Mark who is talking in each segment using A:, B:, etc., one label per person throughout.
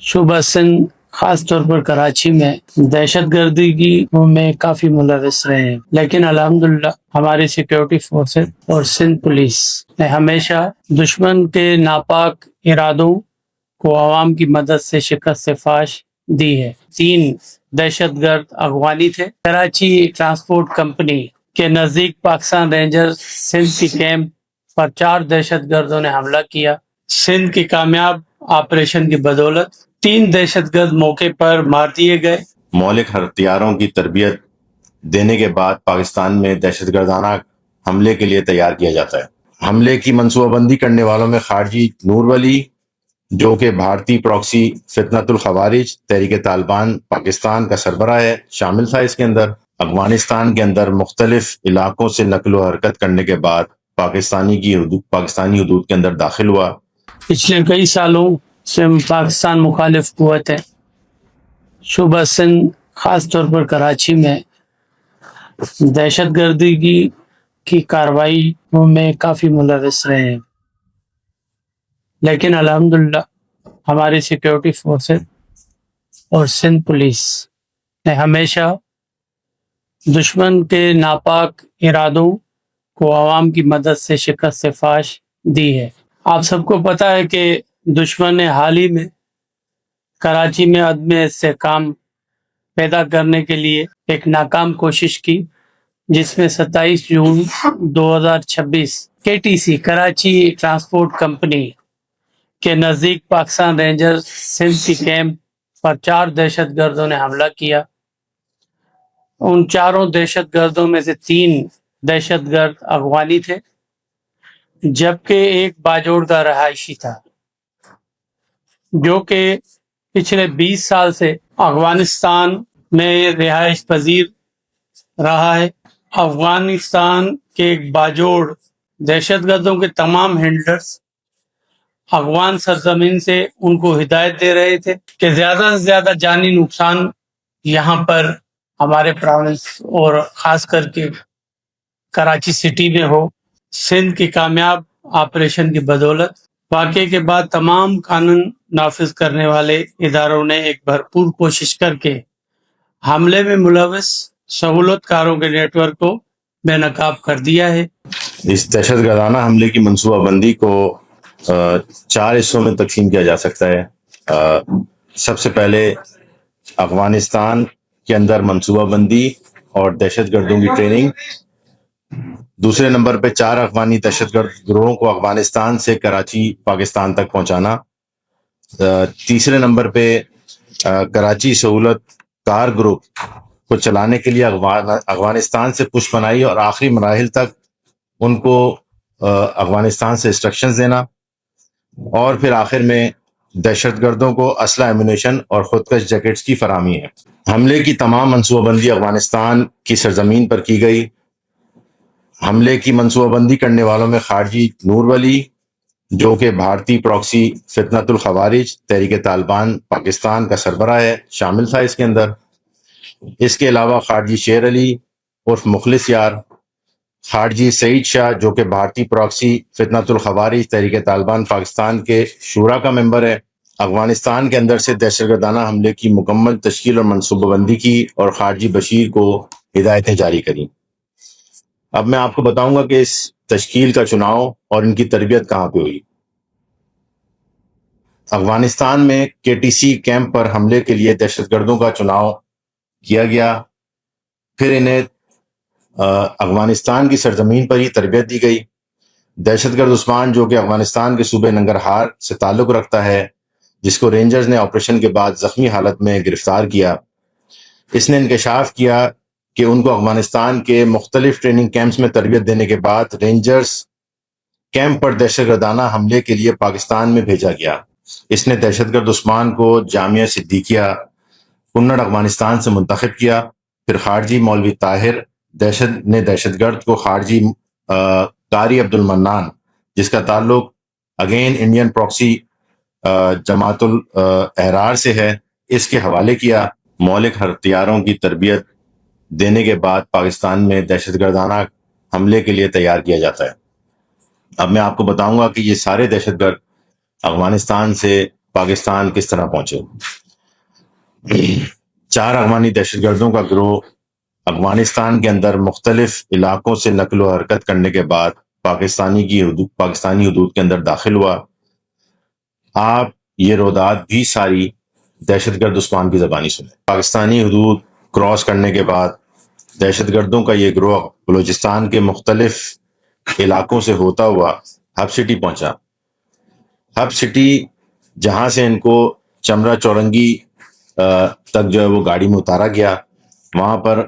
A: صوبہ سندھ خاص طور پر کراچی میں دہشت گردی میں کافی ملوث رہے ہیں، لیکن الحمدللہ ہماری سیکیورٹی فورسز اور سندھ پولیس نے ہمیشہ دشمن کے ناپاک ارادوں کو عوام کی مدد سے شکست فاش دی ہے۔ 3 دہشت گرد افغانی تھے۔ کراچی ٹرانسپورٹ کمپنی کے نزدیک پاکستان رینجرز سندھ کی کیمپ پر 4 دہشت گردوں نے حملہ کیا۔ سندھ کی کامیاب آپریشن کی بدولت 3 دہشت گرد موقع پر مار دیے گئے۔
B: مولک ہتھیاروں کی تربیت دینے کے بعد پاکستان میں دہشت گردانہ حملے کے لیے تیار کیا جاتا ہے۔ حملے کی منصوبہ بندی کرنے والوں میں خارجی نور ولی، جو کہ بھارتی پراکسی فتنۃ الخوارج تحریک طالبان پاکستان کا سربراہ ہے، شامل تھا۔ اس کے اندر افغانستان کے اندر مختلف علاقوں سے نقل و حرکت کرنے کے بعد پاکستانی حدود کے اندر داخل ہوا۔
A: پچھلے کئی سالوں سے پاکستان مخالف قوتیں صوبہ سندھ خاص طور پر کراچی میں دہشت گردی کی کارروائی میں کافی ملوث رہے ہیں، لیکن الحمدللہ ہماری سیکیورٹی فورسز اور سندھ پولیس نے ہمیشہ دشمن کے ناپاک ارادوں کو عوام کی مدد سے شکست فاش دی ہے۔ آپ سب کو پتہ ہے کہ دشمن نے حال ہی میں کراچی میں عدم استحکام پیدا کرنے کے لیے ایک ناکام کوشش کی، جس میں 27 جون 2026 KTC کراچی ٹرانسپورٹ کمپنی کے نزدیک پاکستان رینجرز سندھ کی کیمپ پر 4 دہشت گردوں نے حملہ کیا۔ ان 4 دہشت گردوں میں سے 3 دہشت گرد افغانی تھے، جبکہ ایک باجوڑ کا رہائشی تھا، جو کہ پچھلے 20 سال سے افغانستان میں رہائش پذیر رہا ہے۔ افغانستان کے ایک باجوڑ دہشت گردوں کے تمام ہینڈلرز افغان سرزمین سے ان کو ہدایت دے رہے تھے کہ زیادہ سے زیادہ جانی نقصان یہاں پر ہمارے پروونس اور خاص کر کے کراچی سٹی میں ہو۔ سندھ کی کامیاب آپریشن کی بدولت واقعے کے بعد تمام قانون نافذ کرنے والے اداروں نے ایک بھرپور کوشش کر کے حملے میں ملوث سہولت کاروں کے نیٹ ورک کو بے نقاب کر دیا ہے۔
B: اس دہشت گردانہ حملے کی منصوبہ بندی کو 4 حصوں میں تقسیم کیا جا سکتا ہے۔ سب سے پہلے افغانستان کے اندر منصوبہ بندی اور دہشت گردوں کی ٹریننگ۔ دوسرے نمبر پہ 4 افغانی دہشت گرد گروہوں کو افغانستان سے کراچی پاکستان تک پہنچانا۔ تیسرے نمبر پہ کراچی سہولت کار گروپ کو چلانے کے لیے افغانستان سے پش پناہی اور آخری مراحل تک ان کو افغانستان سے انسٹرکشنز دینا، اور پھر آخر میں دہشت گردوں کو اسلحہ، ایمونیشن اور خودکش جیکٹس کی فراہمی ہے۔ حملے کی تمام منصوبہ بندی افغانستان کی سرزمین پر کی گئی۔ حملے کی منصوبہ بندی کرنے والوں میں خارجی نور ولی، جو کہ بھارتی پراکسی فتنۃ الخوارج تحریک طالبان پاکستان کا سربراہ ہے، شامل تھا۔ اس کے اندر اس کے علاوہ خارجی شیر علی عرف مخلص یار، خارجی سعید شاہ، جو کہ بھارتی پراکسی فتنۃ الخوارج تحریک طالبان پاکستان کے شورا کا ممبر ہے، افغانستان کے اندر سے دہشت گردانہ حملے کی مکمل تشکیل اور منصوبہ بندی کی اور خارجی بشیر کو ہدایتیں جاری کریں۔ اب میں آپ کو بتاؤں گا کہ اس تشکیل کا چناؤ اور ان کی تربیت کہاں پہ ہوئی۔ افغانستان میں KTC کیمپ پر حملے کے لیے دہشت گردوں کا چناؤ کیا گیا، پھر انہیں افغانستان کی سرزمین پر ہی تربیت دی گئی۔ دہشت گرد عثمان، جو کہ افغانستان کے صوبے ننگرہار سے تعلق رکھتا ہے، جس کو رینجرز نے آپریشن کے بعد زخمی حالت میں گرفتار کیا، اس نے انکشاف کیا کہ ان کو افغانستان کے مختلف ٹریننگ کیمپس میں تربیت دینے کے بعد رینجرز کیمپ پر دہشت گردانہ حملے کے لیے پاکستان میں بھیجا گیا۔ اس نے دہشت گرد عثمان کو جامعہ صدیقیہ کنڑ افغانستان سے منتخب کیا۔ پھر خارجی مولوی طاہر دہشت گرد کو خارجی قاری عبد المنان، جس کا تعلق اگین انڈین پراکسی جماعت الاحرار سے ہے، اس کے حوالے کیا۔ مولک ہتھیاروں کی تربیت دینے کے بعد پاکستان میں دہشت گردانہ حملے کے لیے تیار کیا جاتا ہے۔ اب میں آپ کو بتاؤں گا کہ یہ سارے دہشت گرد افغانستان سے پاکستان کس طرح پہنچے. 4 افغانی دہشت گردوں کا گروہ افغانستان کے اندر مختلف علاقوں سے نقل و حرکت کرنے کے بعد پاکستانی حدود کے اندر داخل ہوا. آپ یہ رودات بھی ساری دہشت گرد عثمان کی زبانی سنیں. پاکستانی حدود کراس کرنے کے بعد دہشت گردوں کا یہ گروہ بلوچستان کے مختلف علاقوں سے ہوتا ہوا ہب سٹی پہنچا. ہب سٹی جہاں سے ان کو چمرہ چورنگی تک جو ہے وہ گاڑی میں اتارا گیا. وہاں پر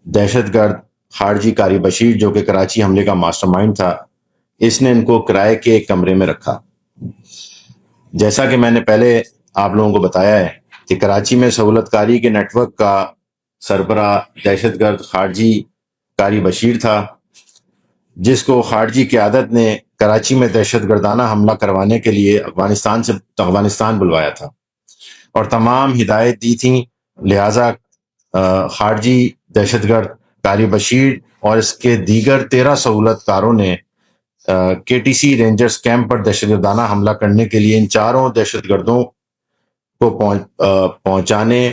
B: دہشت گرد خارجی قاری بشیر جو کہ کراچی حملے کا ماسٹر مائنڈ تھا، اس نے ان کو کرائے کے ایک کمرے میں رکھا. جیسا کہ میں نے پہلے آپ لوگوں کو بتایا ہے کہ کراچی میں سہولت کاری کے نیٹ ورک کا سربراہ دہشت گرد خارجی قاری بشیر تھا، جس کو خارجی قیادت نے کراچی میں دہشت گردانہ حملہ کروانے کے لیے افغانستان بلوایا تھا اور تمام ہدایت دی تھیں. لہٰذا خارجی دہشت گرد قاری بشیر اور اس کے دیگر 13 سہولت کاروں نے کے ٹی سی رینجرز کیمپ پر دہشت گردانہ حملہ کرنے کے لیے ان چاروں دہشت گردوں کو پہنچانے،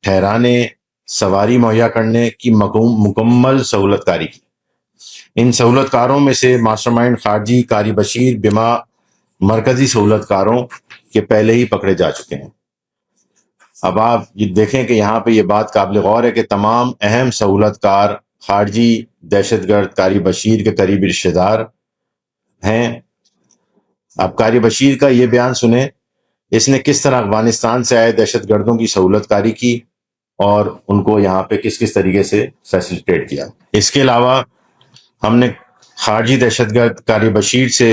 B: ٹھہرانے، سواری مہیا کرنے کی مکمل سہولت کاری کی. ان سہولت کاروں میں سے ماسٹر مائنڈ خارجی قاری بشیر بما مرکزی سہولت کاروں کے پہلے ہی پکڑے جا چکے ہیں. اب آپ یہ دیکھیں کہ یہاں پہ یہ بات قابل غور ہے کہ تمام اہم سہولت کار خارجی دہشت گرد قاری بشیر کے قریبی رشتہ دار ہیں. اب قاری بشیر کا یہ بیان سنیں، اس نے کس طرح افغانستان سے آئے دہشت گردوں کی سہولت کاری کی اور ان کو یہاں پہ کس کس طریقے سے فیسیلیٹیٹ کیا. اس کے علاوہ ہم نے خارجی دہشت گرد قاری بشیر سے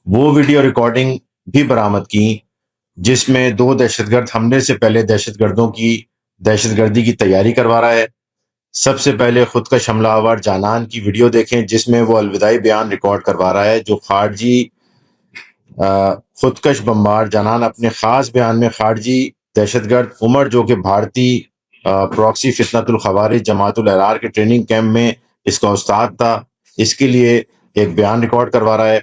B: وہ ویڈیو ریکارڈنگ بھی برآمد کی جس میں 2 دہشت گرد حملے سے پہلے دہشت گردوں کی دہشت گردی کی تیاری کروا رہا ہے. سب سے پہلے خودکش حملہ آور جانان کی ویڈیو دیکھیں جس میں وہ الوداعی بیان ریکارڈ کروا رہا ہے جو خارجی خودکش بمبار جانان اپنے خاص بیان میں خارجی دہشت گرد عمر جو کہ بھارتی پراکسی فتنۃ الخوارج جماعت الاحرار کے ٹریننگ کیمپ میں اس کا استاد تھا، اس کے لیے ایک بیان ریکارڈ کروا رہا ہے.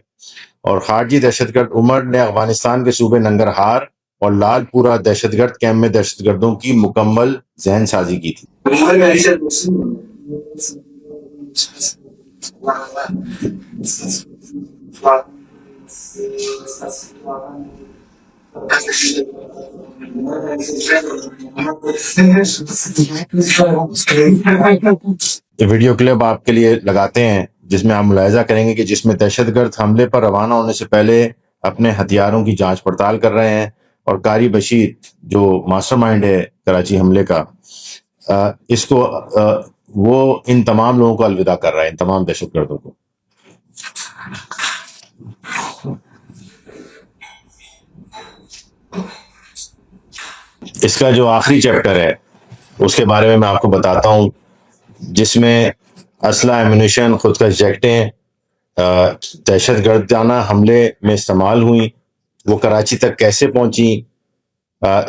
B: اور خارجی دہشت گرد عمر نے افغانستان کے صوبے ننگرہار اور لال پورہ دہشت گرد کیمپ میں دہشت گردوں کی مکمل ذہن سازی کی تھی. یہ ویڈیو کلپ آپ کے لیے لگاتے ہیں جس میں آپ ملاحظہ کریں گے کہ جس میں دہشت گرد حملے پر روانہ ہونے سے پہلے اپنے ہتھیاروں کی جانچ پڑتال کر رہے ہیں اور قاری بشیر جو ماسٹر مائنڈ ہے کراچی حملے کا، اس کو وہ ان تمام لوگوں کو الوداع کر رہا ہے، ان تمام دہشت گردوں کو. اس کا جو آخری چیپٹر ہے اس کے بارے میں آپ کو بتاتا ہوں، جس میں اسلحہ، ایمونیشن، خودکش جیکٹیں دہشت گردانہ حملے میں استعمال ہوئیں، وہ کراچی تک کیسے پہنچیں.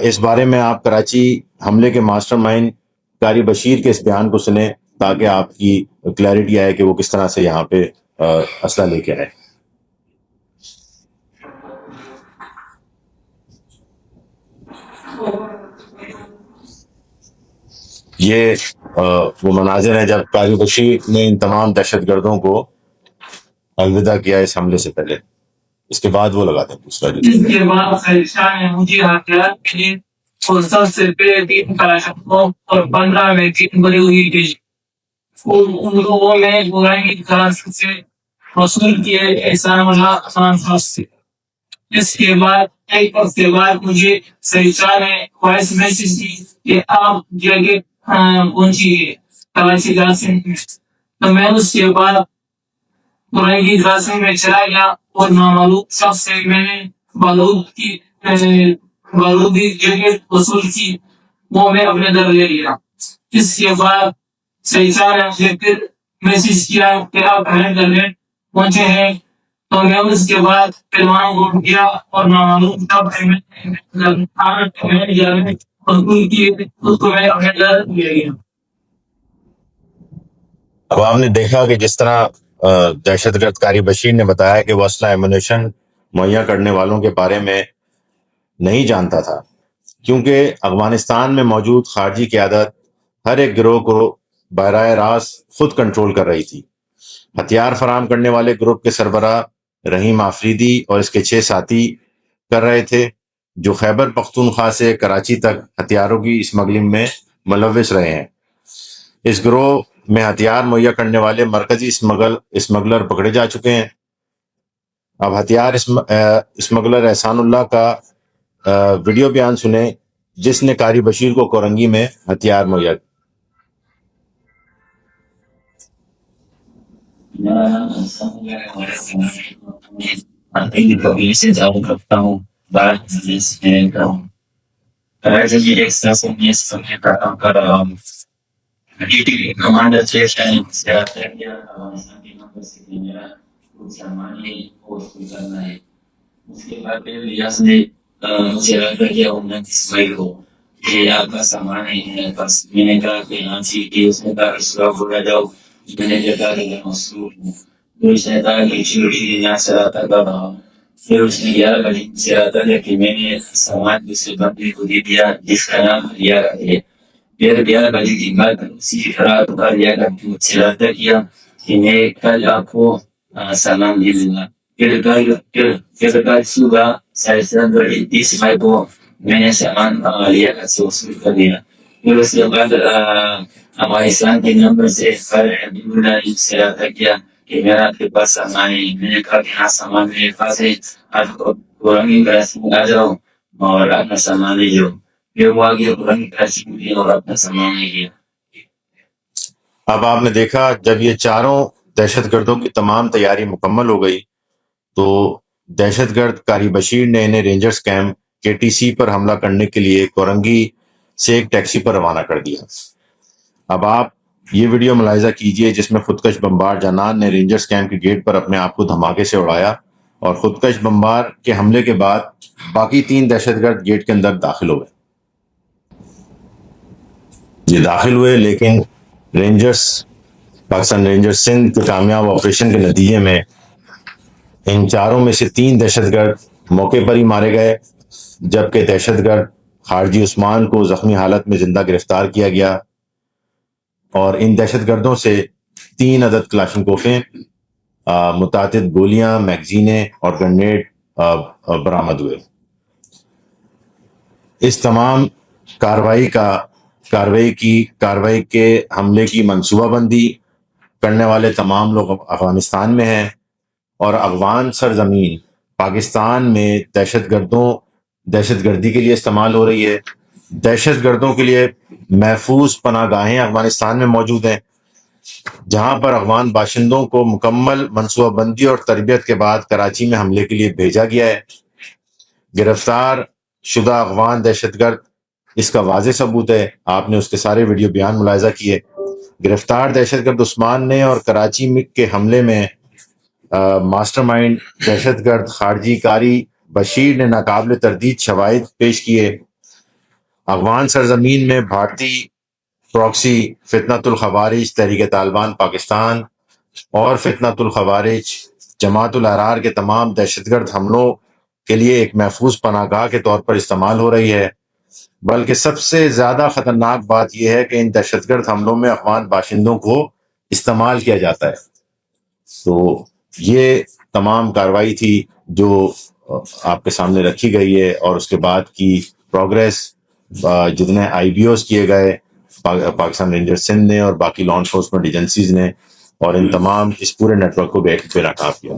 B: اس بارے میں آپ کراچی حملے کے ماسٹر مائنڈ قاری بشیر کے اس بیان کو سنیں تاکہ آپ کی کلیئرٹی آئے کہ وہ کس طرح سے یہاں پہ اسلحہ لے کے آئے. یہ وہ مناظر ہیں جب قاری بشیر نے ان تمام دہشت گردوں کو الوداع کیا اس حملے سے پہلے. اس کے بعد وہ لگاتے ہیں دوسرا.
A: اس کے بعد خیرشاہ نے مجھے ہتھیار ملے اور 7 سے پہلے 3 کلاشنکوف اور 15 میں 3 بری ہوئی ڈش. ان لوگوں میں برائی خاص سے رسول کی احسان اللہ خان خاص سے. اس کے بعد ایک ہفتے بعد مجھے خیرشاہ نے وائس میسج دی کہ آپ جگہ پہنچیے کراچی گاسنگ میں. تو میں اس کے بعد برائی گاسنگ میں چلا گیا اور نامعلوم شخص سے میں نے بارودی جگہ وصول کی، وہ میں اپنے در لے لیا. اس کے بعد خیرشاہ نے مجھے پھر میسج کیا کہ آپ ہیڈ پہنچے ہیں. تو میں اس کے بعد پیمانوں کو کیا اور نامعلوم شخص سے
B: اب آپ نے دیکھا کہ جس طرح دہشت گرد قاری بشیر نے بتایا کہ وہ اسلحہ، ایمونیشن مہیا کرنے والوں کے بارے میں نہیں جانتا تھا، کیونکہ افغانستان میں موجود خارجی قیادت ہر ایک گروہ کو براہ راست خود کنٹرول کر رہی تھی۔ ہتھیار فراہم کرنے والے گروپ کے سربراہ رحیم آفریدی اور اس کے 6 ساتھی کر رہے تھے، جو خیبر پختونخوا سے کراچی تک ہتھیاروں کی اسمگلنگ میں ملوث رہے ہیں۔ اس گروہ میں ہتھیار مہیا کرنے والے مرکزی اسمگلر پکڑے جا چکے ہیں۔ اب ہتھیار اسمگلر احسان اللہ کا ویڈیو بیان سنیں، جس نے قاری بشیر کو کورنگی میں ہتھیار مہیا
C: کرتا ہوں۔ کراچی کی ایک سیاست میں اس وقت کا کام کر رہا ہوں۔ کمانڈر 6 سے افغانستان کے نمبر سے میرا سامانی پوسٹ کرنا ہے۔ اس کے بعد پھر ریاض نے مجھے رابطہ کیا 29 مئی کو کہ آپ کا سامان ہے بس۔ میں نے کہا کہ ہاں جی، کہ اس نے کہا اسٹاک ہو جاؤ۔ میں نے کہا کہ میں مصروف ہوں۔ پھر اس نے کہا کہ چوری یہاں سے رابطہ کر رہا ہوں۔ پھر اس نے 11 بجے سے رابطہ کیا کہ میں نے سامان دوسرے بندے کو دے دیا جس کا نام ہریارہ ہے۔ پھر 11 بجے کے بعد اسی رات کا ہریارہ مجھ سے رابطہ کیا کہ میں کل آپ کو سامان دے دوں گا۔ پھر کل صبح 30 مئی کو میں نے سامان ہریارہ سے وصول کر دیا۔ پھر اس کے بعد افغانستان کے نمبر سے عبداللہ سے رابطہ کیا کہ میرا آپ کے پاس سامان ہے۔ میں نے کہا کہ ہاں سامان میرے پاس ہے، آپ کورنگی کراچی میں آ جاؤ اور اپنا سامان لے جاؤ۔ پھر وہ آگے کورنگی کراچی میں گیا اور اپنا سامان لے گیا۔
B: اب آپ نے دیکھا جب یہ چاروں دہشت گردوں کی تمام تیاری مکمل ہو گئی تو دہشت گرد قاری بشیر نے انہیں رینجرز کیمپ KTC پر حملہ کرنے کے لیے کورنگی سے ایک ٹیکسی پر روانہ کر دیا۔ اب آپ یہ ویڈیو ملاحظہ کیجئے جس میں خودکش بمبار جانان نے رینجرز کیمپ کے گیٹ پر اپنے آپ کو دھماکے سے اڑایا اور خودکش بمبار کے حملے کے بعد باقی 3 دہشت گرد گیٹ کے اندر داخل ہو گئے۔ یہ داخل ہوئے لیکن پاکستان رینجرز سندھ کے کامیاب آپریشن کے نتیجے میں ان چاروں میں سے 3 دہشت گرد موقع پر ہی مارے گئے، جبکہ دہشت گرد خارجی عثمان کو زخمی حالت میں زندہ گرفتار کیا گیا اور ان دہشت گردوں سے 3 عدد کلاشنکوفیں، متعدد گولیاں، میگزینیں اور گرنیڈ برآمد ہوئے۔ اس تمام کارروائی کے حملے کی منصوبہ بندی کرنے والے تمام لوگ افغانستان میں ہیں اور افغان سرزمین پاکستان میں دہشت گردی کے لیے استعمال ہو رہی ہے۔ دہشت گردوں کے لیے محفوظ پناہ گاہیں افغانستان میں موجود ہیں، جہاں پر افغان باشندوں کو مکمل منصوبہ بندی اور تربیت کے بعد کراچی میں حملے کے لیے بھیجا گیا ہے۔ گرفتار شدہ افغان دہشت گرد اس کا واضح ثبوت ہے، آپ نے اس کے سارے ویڈیو بیان ملاحظہ کیے۔ گرفتار دہشت گرد عثمان نے اور کراچی کے حملے میں ماسٹر مائنڈ دہشت گرد خارجی قاری بشیر نے ناقابل تردید شواہد پیش کیے۔ افغان سرزمین میں بھارتی پراکسی فتنۃ الخوارج تحریک طالبان پاکستان اور فتنۃ الخوارج جماعت الاحرار کے تمام دہشت گرد حملوں کے لیے ایک محفوظ پناہ گاہ کے طور پر استعمال ہو رہی ہے، بلکہ سب سے زیادہ خطرناک بات یہ ہے کہ ان دہشت گرد حملوں میں افغان باشندوں کو استعمال کیا جاتا ہے۔ تو یہ تمام کارروائی تھی جو آپ کے سامنے رکھی گئی ہے، اور اس کے بعد کی پروگریس جتنے IBOs کیے گئے پاکستان رینجر سندھ نے اور باقی لا انفورسمنٹ ایجنسیز نے، اور ان تمام اس پورے نیٹ ورک کو بے نقاب کیا۔